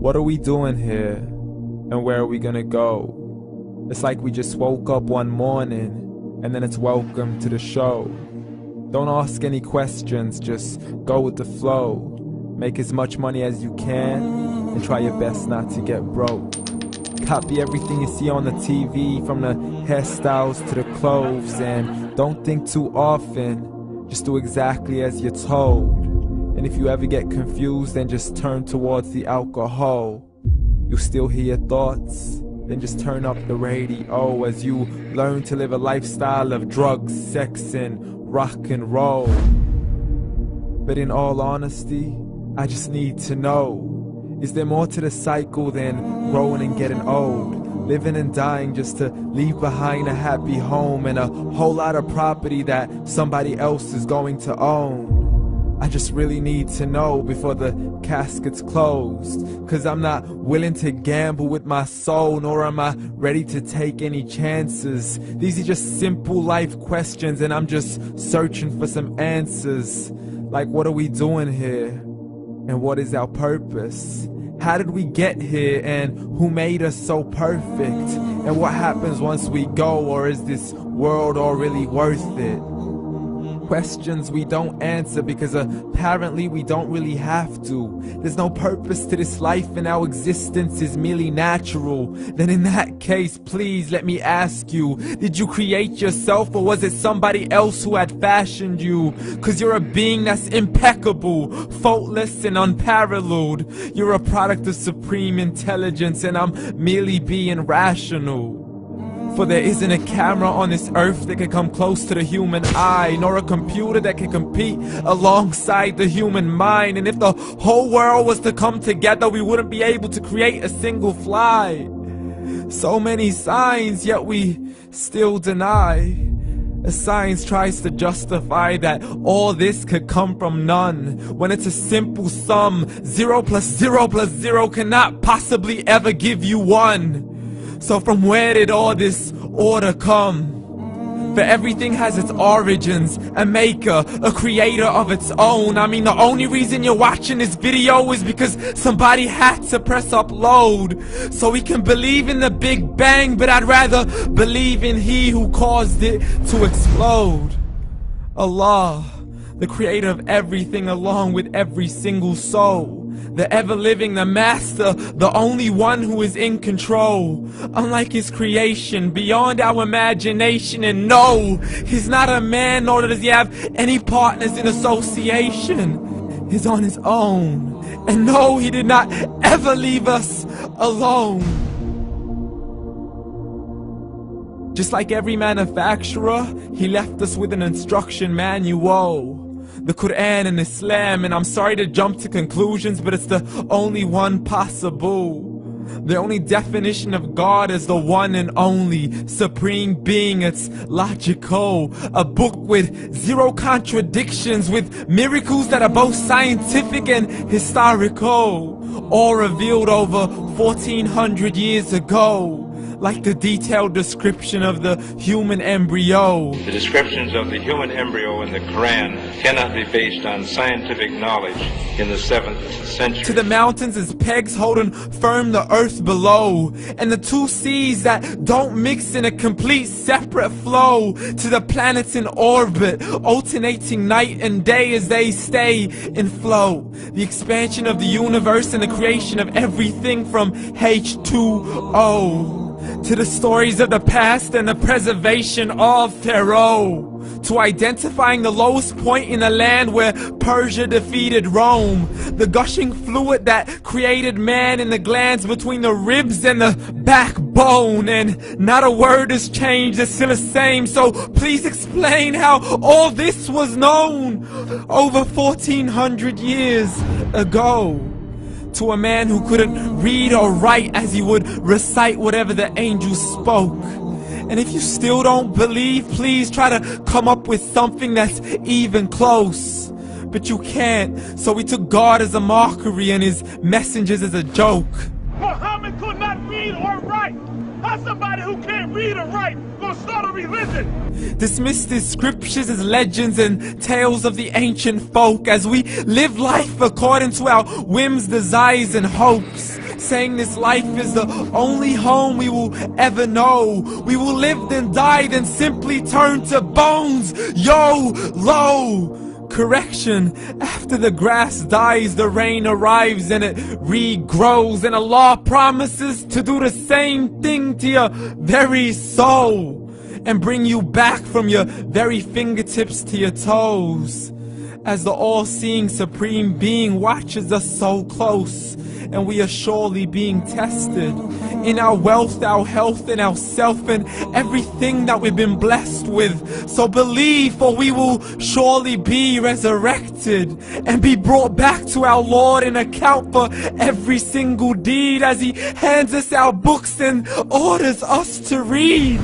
What are we doing here? And where are we gonna go? It's like we just woke up one morning and then it's welcome to the show. Don't ask any questions, just go with the flow. Make as much money as you can and try your best not to get broke. Copy everything you see on the TV, from the hairstyles to the clothes, and don't think too often, just do exactly as you're told. And if you ever get confused, then just turn towards the alcohol. You'll still hear your thoughts, then just turn up the radio as you learn to live a lifestyle of drugs, sex, and rock and roll. But in all honesty, I just need to know, is there more to the cycle than growing and getting old? Living and dying just to leave behind a happy home and a whole lot of property that somebody else is going to own. I just really need to know before the casket's closed, 'cause I'm not willing to gamble with my soul, nor am I ready to take any chances. These are just simple life questions and I'm just searching for some answers. Like, what are we doing here? And what is our purpose? How did we get here, and who made us so perfect? And what happens once we go, or is this world all really worth it? Questions we don't answer because apparently we don't really have to. There's no purpose to this life and our existence is merely natural. Then in that case, please let me ask you, did you create yourself, or was it somebody else who had fashioned you? 'Cause you're a being that's impeccable, faultless and unparalleled. You're a product of supreme intelligence and I'm merely being rational. For there isn't a camera on this earth that can come close to the human eye, nor a computer that can compete alongside the human mind. And if the whole world was to come together, we wouldn't be able to create a single fly. So many signs, yet we still deny. As science tries to justify that all this could come from none, when it's a simple sum. 0 plus 0 plus 0 cannot possibly ever give you 1. So from where did all this order come? For everything has its origins, a maker, a creator of its own. I mean, the only reason you're watching this video is because somebody had to press upload. So we can believe in the Big Bang, but I'd rather believe in He who caused it to explode. Allah, the creator of everything along with every single soul. The ever-living, the master, the only one who is in control. Unlike his creation, beyond our imagination. And no, he's not a man, nor does he have any partners in association. He's on his own. And no, he did not ever leave us alone. Just like every manufacturer, he left us with an instruction manual. The Quran and Islam, and I'm sorry to jump to conclusions, but it's the only one possible. The only definition of God is the one and only supreme being. It's logical, a book with 0 contradictions, with miracles that are both scientific and historical, all revealed over 1400 years ago. Like the detailed description of the human embryo. The descriptions of the human embryo in the Quran cannot be based on scientific knowledge in the 7th century. To the mountains as pegs holding firm the earth below, and the 2 seas that don't mix in a complete separate flow. To the planets in orbit, alternating night and day as they stay in flow. The expansion of the universe and the creation of everything from H2O. To the stories of the past and the preservation of Pharaoh. To identifying the lowest point in the land where Persia defeated Rome. The gushing fluid that created man in the glands between the ribs and the backbone. And not a word has changed, it's still the same. So please explain how all this was known over 1400 years ago. To a man who couldn't read or write as he would recite whatever the angels spoke. And if you still don't believe, please try to come up with something that's even close. But you can't, so we took God as a mockery and his messengers as a joke. Muhammad could not read or write. How's somebody who can't read or write gonna start a religion? Dismissed his scriptures as legends and tales of the ancient folk as we live life according to our whims, desires, and hopes. saying this life is the only home we will ever know. We will live then die, then simply turn to bones. YOLO! Correction, after the grass dies, the rain arrives and it regrows, and Allah promises to do the same thing to your very soul and bring you back from your very fingertips to your toes, as the all-seeing supreme being watches us so close, and we are surely being tested in our wealth, our health, and our self, and everything that we've been blessed with. So believe, for we will surely be resurrected and be brought back to our Lord and account for every single deed, as He hands us our books and orders us to read.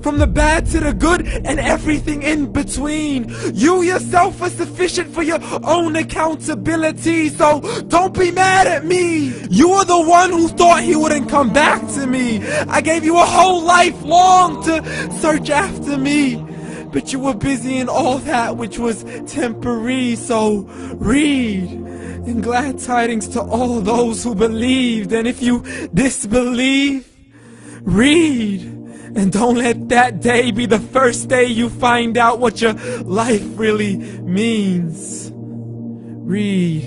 From the bad to the good and everything in between. You yourself are sufficient for your own accountability, so don't be mad at me. You are the one who thought He wouldn't come back to me. I gave you a whole life long to search after me, but you were busy in all that which was temporary. So read, and glad tidings to all those who believed. And if you disbelieve, read. And don't let that day be the first day you find out what your life really means. Read.